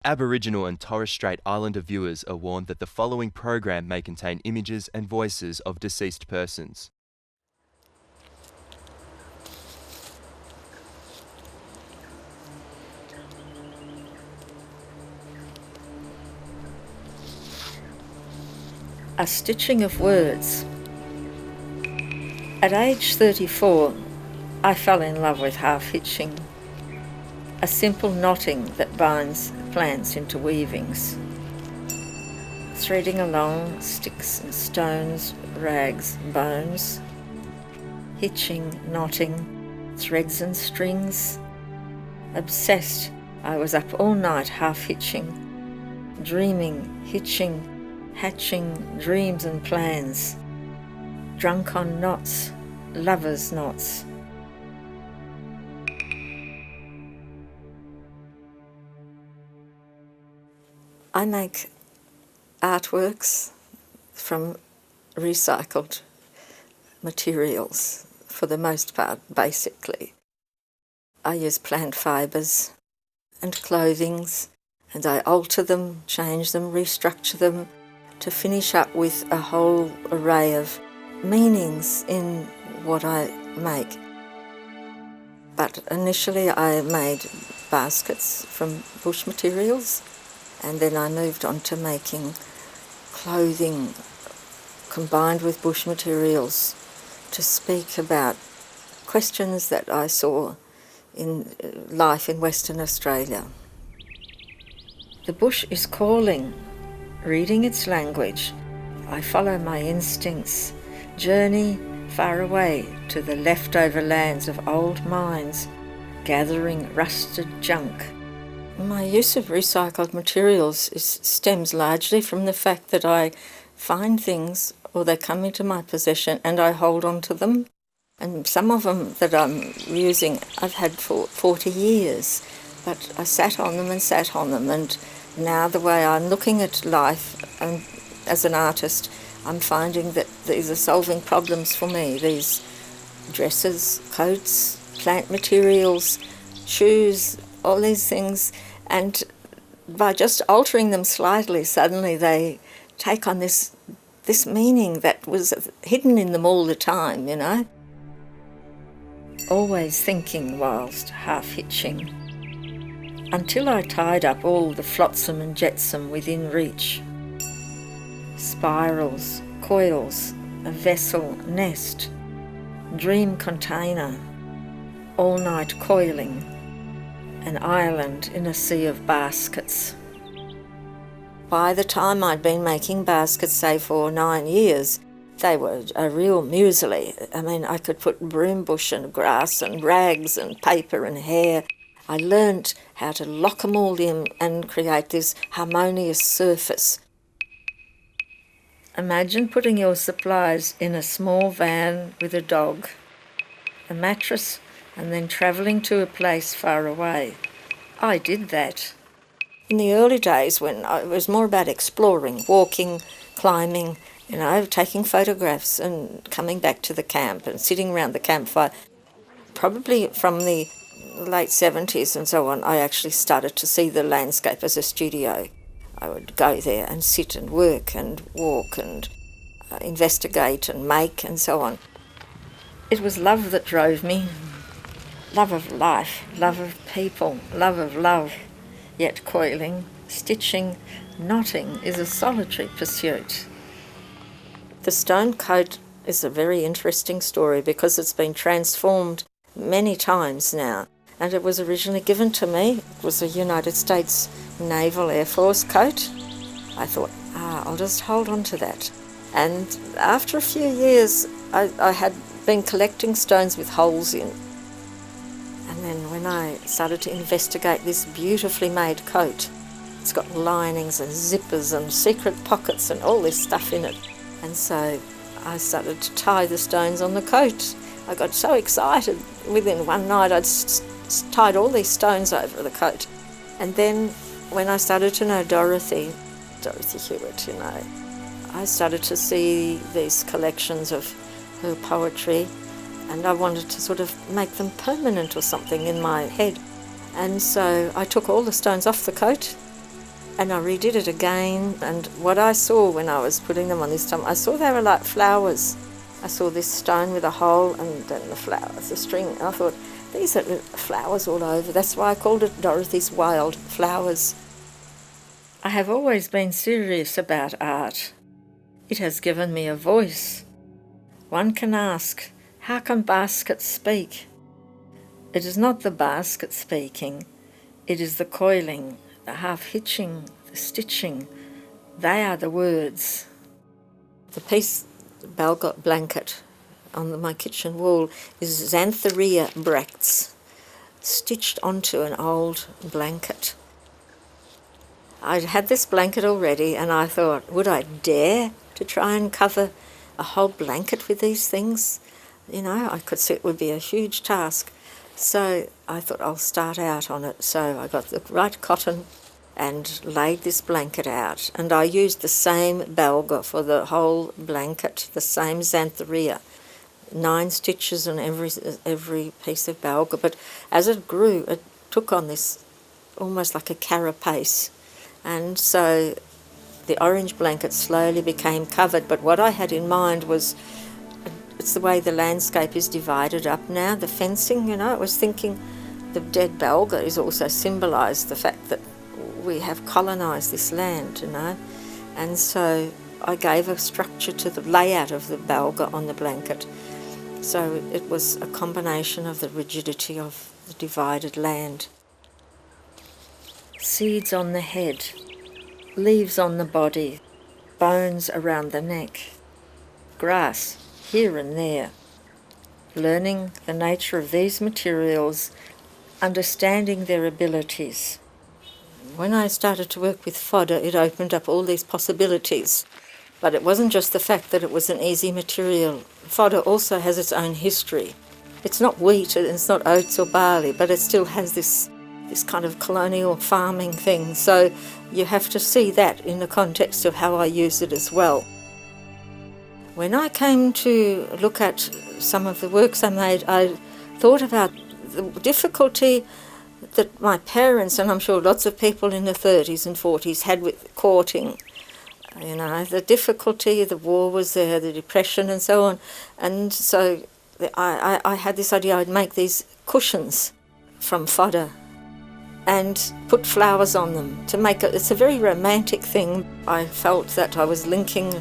Aboriginal and Torres Strait Islander viewers are warned that the following program may contain images and voices of deceased persons. A stitching of words. At age 34, I fell in love with half-hitching, a simple knotting that binds plants into weavings. Threading along sticks and stones, rags, bones. Hitching, knotting, threads and strings. Obsessed, I was up all night half-hitching, dreaming, hitching, hatching dreams and plans, drunk on knots, lovers' knots. I make artworks from recycled materials, for the most part, basically. I use plant fibres and clothings, and I alter them, change them, restructure them, to finish up with a whole array of meanings in what I make. But initially I made baskets from bush materials, and then I moved on to making clothing combined with bush materials to speak about questions that I saw in life in Western Australia. The bush is calling. Reading its language, I follow my instincts, journey far away to the leftover lands of old mines, gathering rusted junk. My use of recycled materials stems largely from the fact that I find things, or they come into my possession, and I hold on to them. And some of them that I'm using I've had for 40 years, but I sat on them, and now the way I'm looking at life as an artist, I'm finding that these are solving problems for me. These dresses, coats, plant materials, shoes, all these things. And by just altering them slightly, suddenly they take on this meaning that was hidden in them all the time, you know. Always thinking whilst half-hitching, until I tied up all the flotsam and jetsam within reach. Spirals, coils, a vessel, nest, dream container, all-night coiling, an island in a sea of baskets. By the time I'd been making baskets, say for 9 years, they were a real muesli. I mean, I could put broom bush and grass and rags and paper and hair. I learnt how to lock them all in and create this harmonious surface. Imagine putting your supplies in a small van with a dog, a mattress, and then travelling to a place far away. I did that. In the early days, when it was more about exploring, walking, climbing, you know, taking photographs and coming back to the camp and sitting around the campfire. Probably from the late 70s and so on, I actually started to see the landscape as a studio. I would go there and sit and work and walk and investigate and make and so on. It was love that drove me. Love of life, love of people, love of love. Yet coiling, stitching, knotting is a solitary pursuit. The stone coat is a very interesting story because it's been transformed many times now. And it was originally given to me. It was a United States Naval Air Force coat. I thought, I'll just hold on to that. And after a few years, I had been collecting stones with holes in. And then when I started to investigate this beautifully made coat, it's got linings and zippers and secret pockets and all this stuff in it. And so I started to tie the stones on the coat. I got so excited. Within one night I'd tied all these stones over the coat. And then when I started to know Dorothy Hewitt, you know, I started to see these collections of her poetry, and I wanted to sort of make them permanent or something in my head. And so I took all the stones off the coat And I redid it again, and what I saw when I was putting them on this time, I saw they were like flowers. I saw this stone with a hole and then the flowers, the string. And I thought, these are flowers all over. That's why I called it Dorothy's Wild Flowers. I have always been serious about art. It has given me a voice. One can ask, how can baskets speak? It is not the basket speaking, it is the coiling, the half-hitching, the stitching. They are the words. The piece, the Balgot blanket on my kitchen wall is Xantheria bracts stitched onto an old blanket. I'd had this blanket already and I thought, would I dare to try and cover a whole blanket with these things? You know, I could see it would be a huge task. So I thought I'll start out on it. So I got the right cotton and laid this blanket out. And I used the same balga for the whole blanket, the same Xantheria. 9 stitches on every piece of balga. But as it grew, it took on this almost like a carapace. And so the orange blanket slowly became covered. But what I had in mind was, it's the way the landscape is divided up now, the fencing, you know. I was thinking the dead balga is also symbolised the fact that we have colonised this land, you know. And so I gave a structure to the layout of the balga on the blanket. So it was a combination of the rigidity of the divided land. Seeds on the head, leaves on the body, bones around the neck, grass here and there. Learning the nature of these materials, understanding their abilities. When I started to work with fodder, it opened up all these possibilities. But it wasn't just the fact that it was an easy material. Fodder also has its own history. It's not wheat, it's not oats or barley, but it still has this kind of colonial farming thing. So you have to see that in the context of how I use it as well. When I came to look at some of the works I made, I thought about the difficulty that my parents, and I'm sure lots of people in the 30s and 40s, had with courting. You know, the difficulty, the war was there, the depression and so on. And so I had this idea I'd make these cushions from fodder and put flowers on them to make it. It's a very romantic thing. I felt that I was linking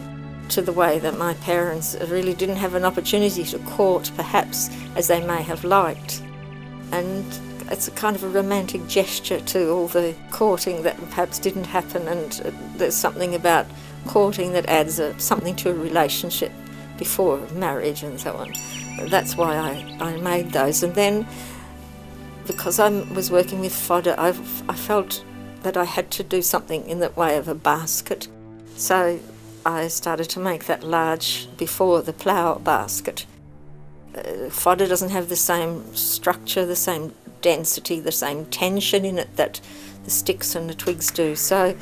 to the way that my parents really didn't have an opportunity to court, perhaps, as they may have liked. And it's a kind of a romantic gesture to all the courting that perhaps didn't happen, and there's something about courting that adds something to a relationship before marriage and so on. That's why I made those. And then, because I was working with fodder, I felt that I had to do something in the way of a basket. So I started to make that large before the plough basket. Fodder doesn't have the same structure, the same density, the same tension in it that the sticks and the twigs do. So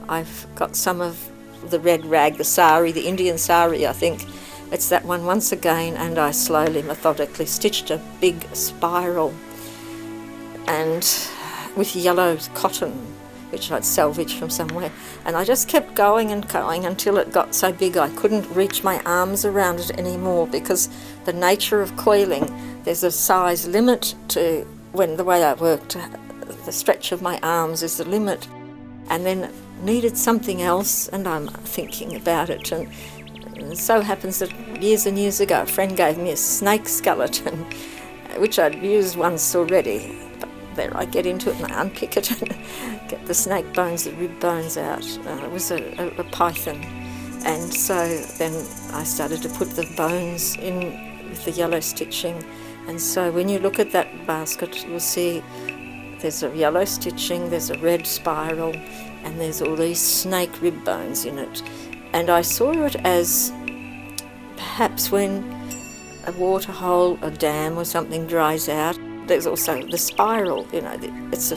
I've got some of the red rag, the sari, the Indian sari, I think. It's that one once again, and I slowly, methodically stitched a big spiral and with yellow cotton, which I'd salvaged from somewhere. And I just kept going and going until it got so big I couldn't reach my arms around it anymore, because the nature of coiling, there's a size limit to when the way I worked, the stretch of my arms is the limit. And then needed something else, and I'm thinking about it. And it so happens that years and years ago a friend gave me a snake skeleton, which I'd used once already. But there I get into it and I unpick it and get the snake bones, the rib bones out. It was a python. And so then I started to put the bones in with the yellow stitching. And so when you look at that basket, you'll see there's a yellow stitching, there's a red spiral, and there's all these snake rib bones in it. And I saw it as perhaps when a waterhole, a dam or something dries out, there's also the spiral, you know, it's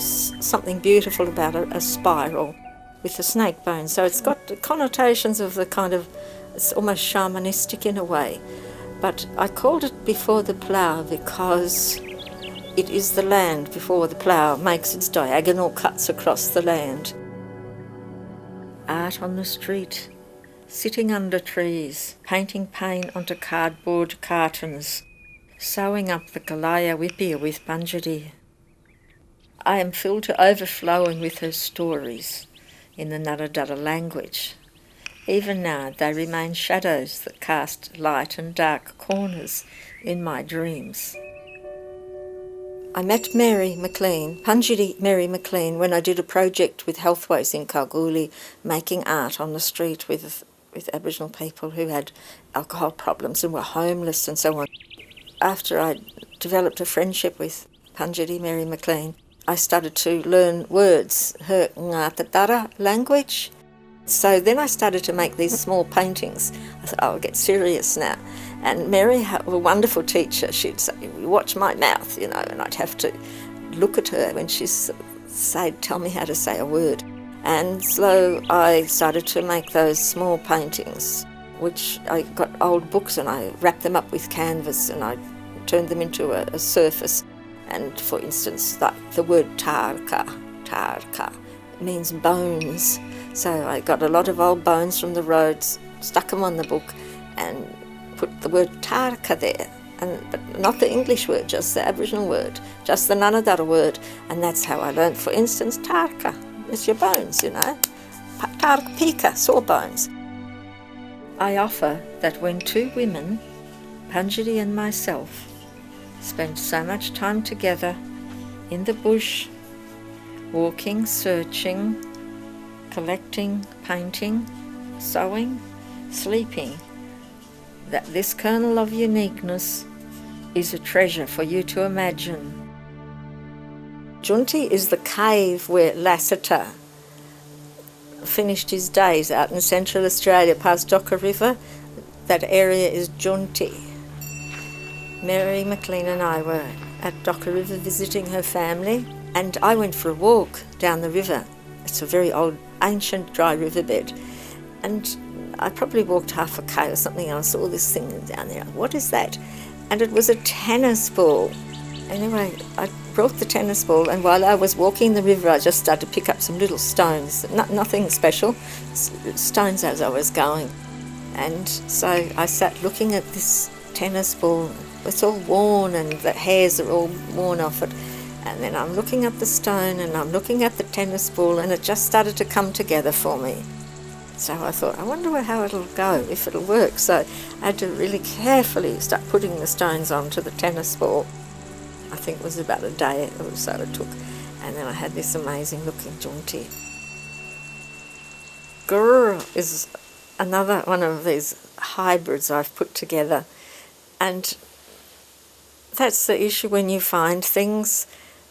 something beautiful about a spiral with the snake bones. So it's got the connotations of the kind of, it's almost shamanistic in a way. But I called it Before the Plough because it is the land before the plough makes its diagonal cuts across the land. art on the street, sitting under trees, painting paint onto cardboard cartons, sewing up the Galaya Wipia with Banjadi. I am filled to overflowing with her stories in the Narradara language. Even now they remain shadows that cast light and dark corners in my dreams. I met Mary McLean, Punjabi Mary McLean, when I did a project with Healthways in Kalgoorlie, making art on the street with Aboriginal people who had alcohol problems and were homeless and so on. After I developed a friendship with Punjabi Mary McLean, I started to learn words, her Ngatadara language. So then I started to make these small paintings. I thought, I'll get serious now. And Mary, a wonderful teacher, she'd say, watch my mouth, and I'd have to look at her when she'd say, tell me how to say a word. And so I started to make those small paintings, which I got old books and I wrapped them up with canvas and I turned them into a surface. And for instance, like the word tarka means bones. So I got a lot of old bones from the roads, stuck them on the book and put the word tarka there, but not the English word, just the Aboriginal word, just the Nunadara word. And that's how I learned, for instance, tarka. It's your bones, Tarka pika, sore bones. I offer that when two women, Punjabi and myself, spend so much time together in the bush, walking, searching, collecting, painting, sewing, sleeping, that this kernel of uniqueness is a treasure for you to imagine. Junti is the cave where Lassiter finished his days out in Central Australia past Docker River. That area is Junti. Mary McLean and I were at Docker River visiting her family, and I went for a walk down the river. It's a very old, ancient, dry riverbed. And I probably walked half a K or something and I saw this thing down there. What is that? And it was a tennis ball. Anyway, I brought the tennis ball, and while I was walking the river I just started to pick up some little stones, nothing special, stones as I was going. And so I sat looking at this tennis ball. It's all worn and the hairs are all worn off it. And then I'm looking at the stone and I'm looking at the tennis ball, and it just started to come together for me. So I thought, I wonder how it'll go, if it'll work. So I had to really carefully start putting the stones onto the tennis ball. I think it was about a day or so it took. And then I had this amazing looking jaunty. Grrr is another one of these hybrids I've put together. And that's the issue when you find things,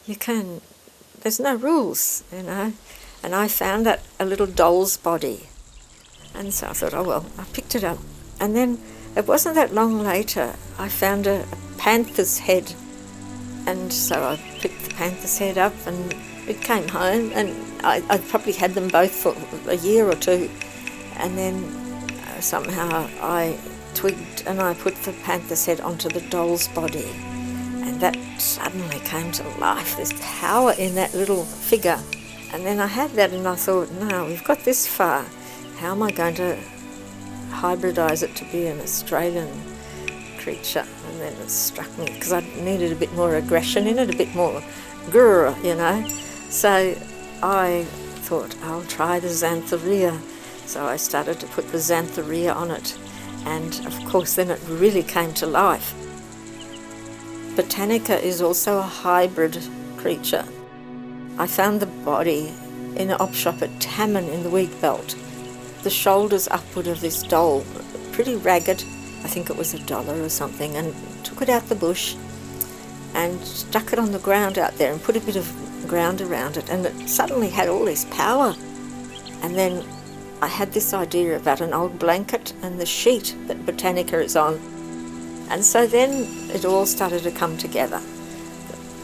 there's no rules, And I found that a little doll's body. And so I thought, oh well, I picked it up. And then it wasn't that long later, I found a panther's head. And so I picked the panther's head up and it came home, and I probably had them both for a year or two. And then somehow I twigged and I put the panther's head onto the doll's body. And that suddenly came to life. There's power in that little figure. And then I had that and I thought, no, we've got this far. How am I going to hybridise it to be an Australian creature? And then it struck me, because I needed a bit more aggression in it, a bit more grrr, So I thought, I'll try the xanthorrhea. So I started to put the xanthorrhea on it. And of course then it really came to life. Botanica is also a hybrid creature. I found the body in an op shop at Tamman in the wheat belt. The shoulders upward of this doll, pretty ragged, I think it was $1 or something, and took it out the bush and stuck it on the ground out there and put a bit of ground around it, and it suddenly had all this power. And then I had this idea about an old blanket and the sheet that Botanica is on. And so then it all started to come together.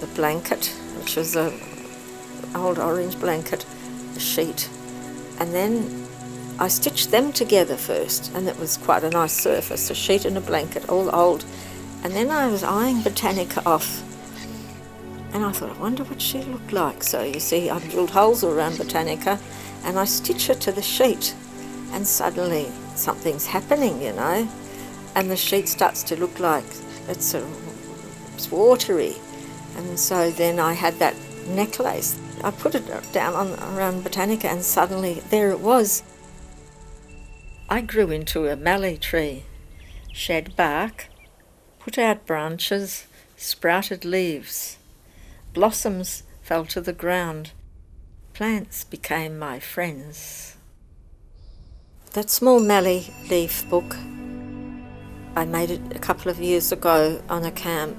The blanket, which was an old orange blanket, the sheet, and then I stitched them together first, and it was quite a nice surface, a sheet and a blanket, all old. And then I was eyeing Botanica off, and I thought, I wonder what she looked like. So you see, I drilled holes all around Botanica, and I stitch it to the sheet, and suddenly something's happening, you know, and the sheet starts to look like it's watery. And so then I had that necklace. I put it down around Botanica, and suddenly there it was. I grew into a mallee tree, shed bark, put out branches, sprouted leaves. Blossoms fell to the ground. Plants became my friends. That small mallee leaf book, I made it a couple of years ago on a camp.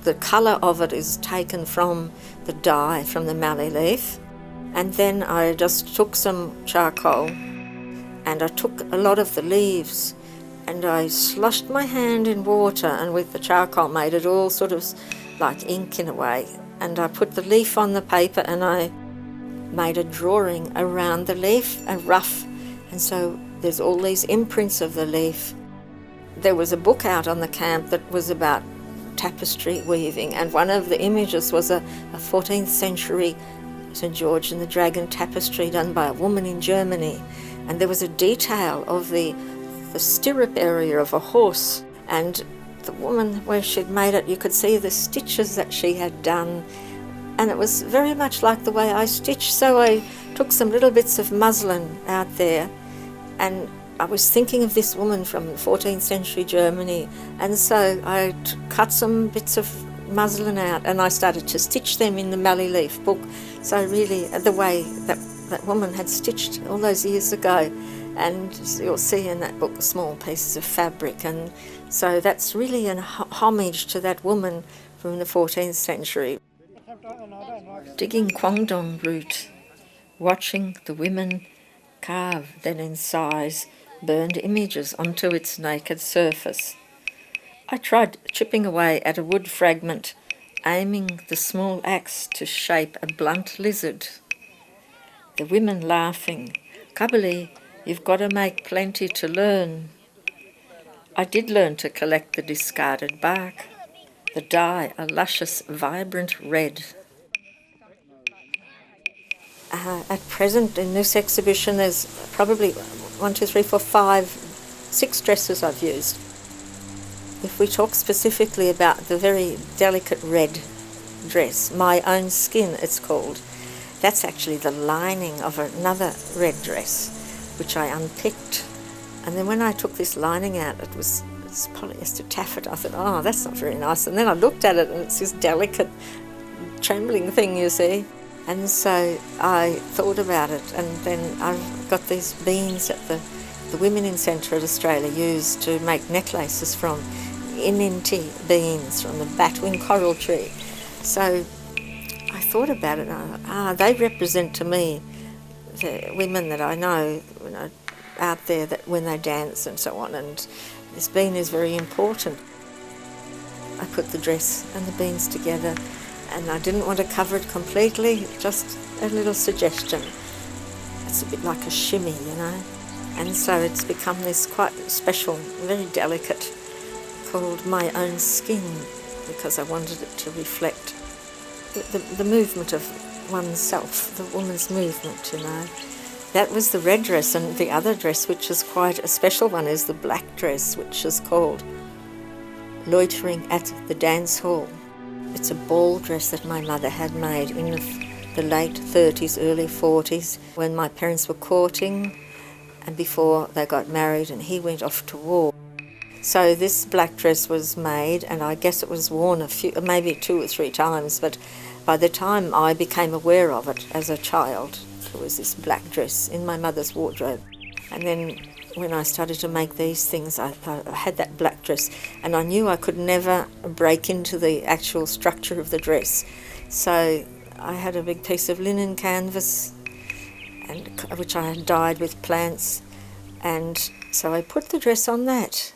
The colour of it is taken from the dye from the mallee leaf, and then I just took some charcoal and I took a lot of the leaves and I sloshed my hand in water, and with the charcoal made it all sort of like ink in a way, and I put the leaf on the paper and I made a drawing around the leaf, and rough, and so there's all these imprints of the leaf. There was a book out on the camp that was about tapestry weaving, and one of the images was a 14th century St. George and the Dragon tapestry done by a woman in Germany, and there was a detail of the stirrup area of a horse, and the woman where she'd made it, you could see the stitches that she had done, and it was very much like the way I stitch. So I took some little bits of muslin out there, and I was thinking of this woman from 14th century Germany, and so I cut some bits of muslin out and I started to stitch them in the mallee leaf book. So really the way that woman had stitched all those years ago, and you'll see in that book small pieces of fabric, and so that's really a homage to that woman from the 14th century. Digging Kwangdong root, watching the women carve, then incise burned images onto its naked surface. I tried chipping away at a wood fragment, aiming the small axe to shape a blunt lizard. The women laughing, "Kabali, you've got to make plenty to learn." I did learn to collect the discarded bark, the dye a luscious, vibrant red. At present in this exhibition there's probably 6 dresses I've used. If we talk specifically about the very delicate red dress, My Own Skin it's called, that's actually the lining of another red dress which I unpicked. And then when I took this lining out, it's polyester taffeta. I thought, oh, that's not very nice. And then I looked at it and it's this delicate trembling thing, you see. And so I thought about it, and then I got these beans that the women in Central Australia use to make necklaces from, Ininti beans from the batwing coral tree. So I thought about it, and I thought, they represent to me the women that I know, out there that when they dance and so on, and this bean is very important. I put the dress and the beans together, and I didn't want to cover it completely, just a little suggestion. It's a bit like a shimmy, and so it's become this quite special, very delicate, called My Own Skin, because I wanted it to reflect the movement of oneself, the woman's movement, That was the red dress, and the other dress, which is quite a special one, is the black dress, which is called Loitering at the Dance Hall. It's a ball dress that my mother had made in the late 30s, early 40s, when my parents were courting and before they got married and he went off to war. So this black dress was made, and I guess it was worn maybe 2 or 3 times, but by the time I became aware of it as a child, there was this black dress in my mother's wardrobe. And then when I started to make these things, I thought I had that black dress, and I knew I could never break into the actual structure of the dress. So I had a big piece of linen canvas, which I had dyed with plants, and so I put the dress on that,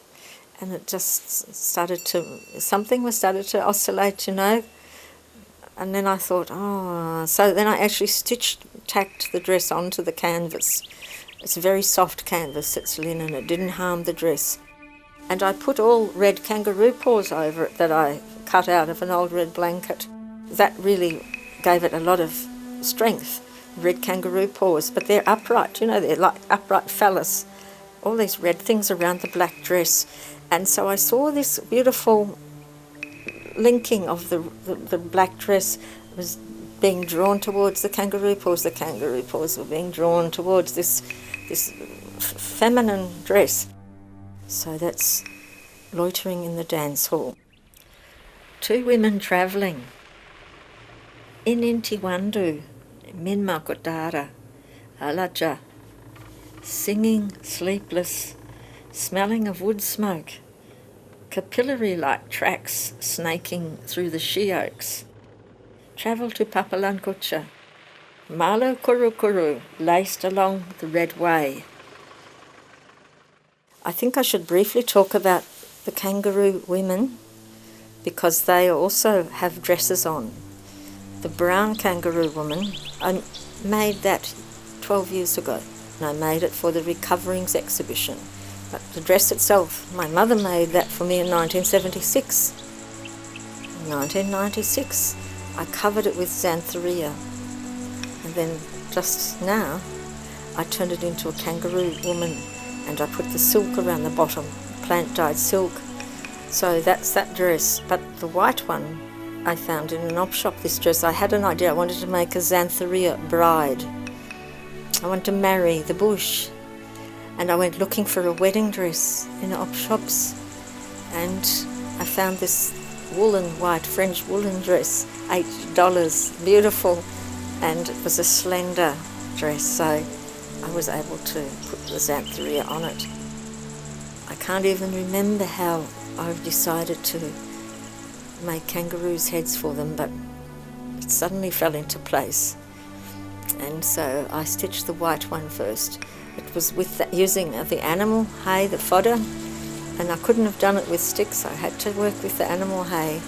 and it just started to oscillate, And then I thought, so then I actually tacked the dress onto the canvas. It's a very soft canvas, it's linen, it didn't harm the dress. And I put all red kangaroo paws over it that I cut out of an old red blanket. That really gave it a lot of strength, red kangaroo paws, but they're upright, you know, they're like upright phallus, all these red things around the black dress. And so I saw this beautiful linking of the black dress was being drawn towards the kangaroo paws were being drawn towards this feminine dress. So that's loitering in the dance hall. Two women travelling. In Intiwandu, Minmakotara, Alaja, singing, sleepless, smelling of wood smoke, capillary-like tracks snaking through the she-oaks. Travel to Papalankucha, Malo Kurukuru, laced along the Red Way. I think I should briefly talk about the kangaroo women because they also have dresses on. The brown kangaroo woman, I made that 12 years ago. And I made it for the Recoverings exhibition. But the dress itself, my mother made that for me in 1976. In 1996, I covered it with xanthorrhea. And then just now, I turned it into a kangaroo woman and I put the silk around the bottom, plant-dyed silk. So that's that dress. But the white one I found in an op shop, this dress, I had an idea. I wanted to make a xanthorrhea bride. I wanted to marry the bush. And I went looking for a wedding dress in op shops. And I found this woolen, white French woolen dress, $8, beautiful. And it was a slender dress, so I was able to put the xanthorrhea on it. I can't even remember how I decided to make kangaroos' heads for them, but it suddenly fell into place. And so I stitched the white one first. It was with using the animal hay, the fodder, and I couldn't have done it with sticks. I had to work with the animal hay.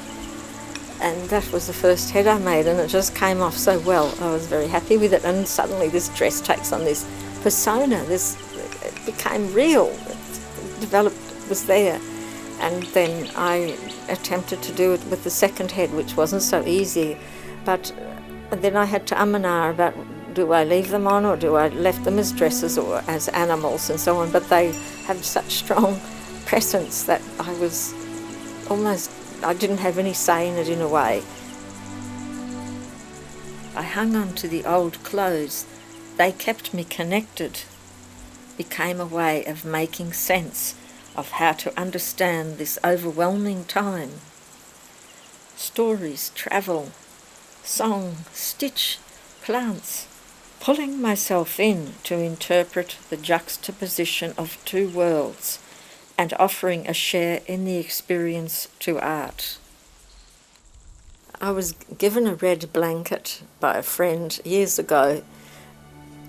And that was the first head I made, and it just came off so well. I was very happy with it, and suddenly this dress takes on this persona. It became real. It developed, it was there. And then I attempted to do it with the second head, which wasn't so easy. But then I had to and ah about, do I leave them on or do I left them as dresses or as animals and so on. But they have such strong presence that I didn't have any say in it in a way. I hung on to the old clothes. They kept me connected. Became a way of making sense of how to understand this overwhelming time. Stories, travel, song, stitch, plants, pulling myself in to interpret the juxtaposition of two worlds and offering a share in the experience to art. I was given a red blanket by a friend years ago.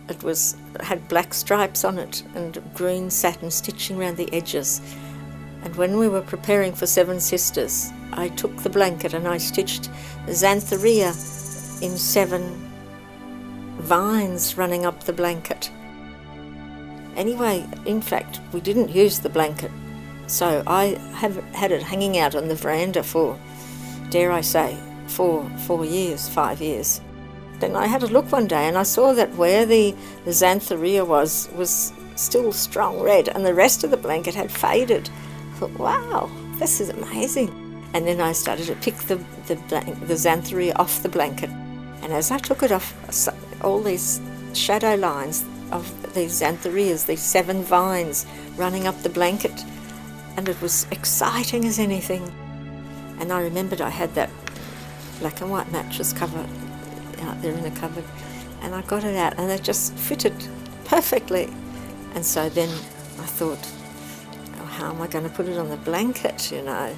It had black stripes on it and green satin stitching around the edges. And when we were preparing for Seven Sisters, I took the blanket and I stitched xanthorrhea in 7 vines running up the blanket. Anyway, in fact, we didn't use the blanket, so I have had it hanging out on the veranda for, dare I say, 4 years, 5 years. Then I had a look one day and I saw that where the xanthorrhea was still strong red and the rest of the blanket had faded. I thought, wow, this is amazing. And then I started to pick the xanthorrhea off the blanket. And as I took it off, all these shadow lines of these xanthorrheas, these 7 vines running up the blanket, and it was exciting as anything. And I remembered I had that black and white mattress cover out there in a cupboard, and I got it out and it just fitted perfectly. And so then I thought, oh, how am I going to put it on the blanket, you know?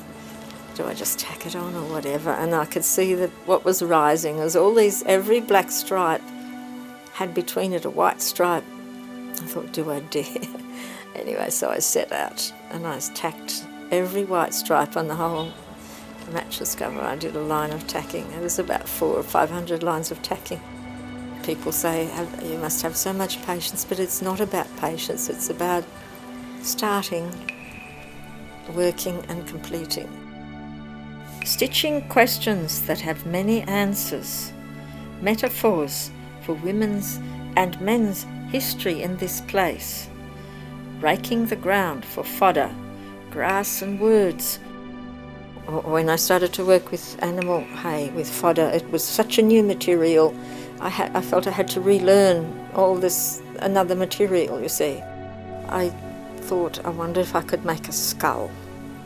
Do I just tack it on or whatever? And I could see that what was rising was every black stripe had between it a white stripe. I thought, do I dare? Anyway, so I set out and I tacked every white stripe on the whole mattress cover. I did a line of tacking. It was about 400 or 500 lines of tacking. People say you must have so much patience, but it's not about patience. It's about starting, working and completing. Stitching questions that have many answers, metaphors for women's and men's history in this place, raking the ground for fodder, grass and words. When I started to work with animal hay, with fodder, it was such a new material. I felt I had to relearn all this, another material, you see. I thought, I wonder if I could make a skull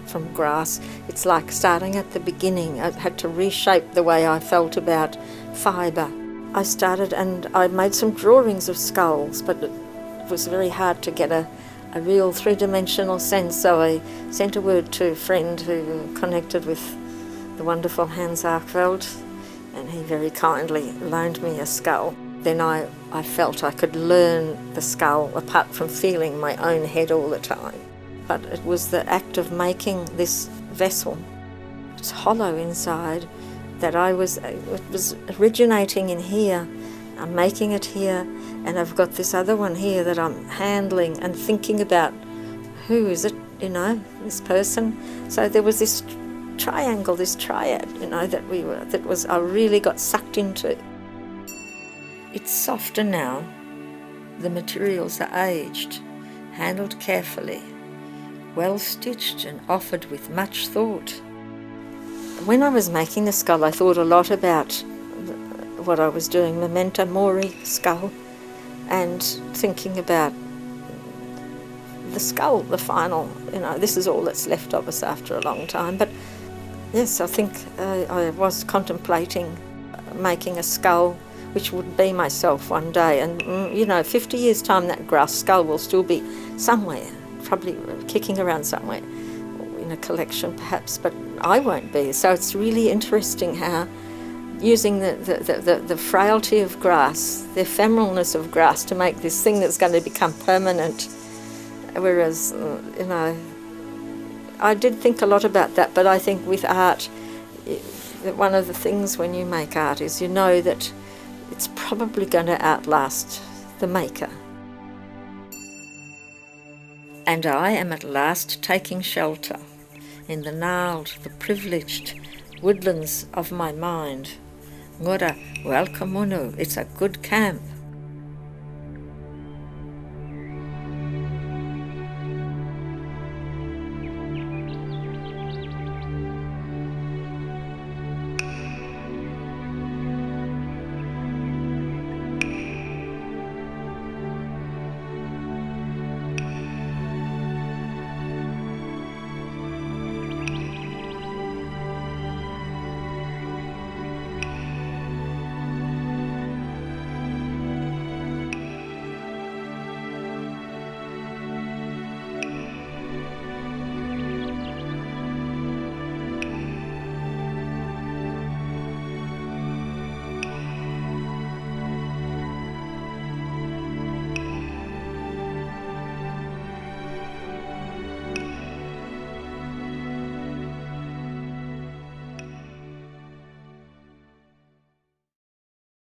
from grass. It's like starting at the beginning. I had to reshape the way I felt about fibre. I started and I made some drawings of skulls, but it was very hard to get a real three-dimensional sense, so I sent a word to a friend who connected with the wonderful Hans Archveld, and he very kindly loaned me a skull. Then I felt I could learn the skull apart from feeling my own head all the time. But it was the act of making this vessel, it's hollow inside, that it was originating in here. I'm making it here, and I've got this other one here that I'm handling and thinking about. Who is it, this person? So there was this triangle, this triad, that I really got sucked into. It's softer now. The materials are aged, handled carefully, well stitched and offered with much thought. When I was making the skull, I thought a lot about what I was doing, memento mori, skull, and thinking about the skull, the final, this is all that's left of us after a long time. But yes, I think I was contemplating making a skull which would be myself one day. And, 50 years' time, that grass skull will still be somewhere, probably kicking around somewhere, in a collection perhaps, but I won't be. So it's really interesting how using the frailty of grass, the ephemeralness of grass to make this thing that's going to become permanent. Whereas, I did think a lot about that, but I think with art, one of the things when you make art is that it's probably going to outlast the maker. And I am at last taking shelter in the gnarled, the privileged woodlands of my mind. Ngora, welcome, it's a good camp.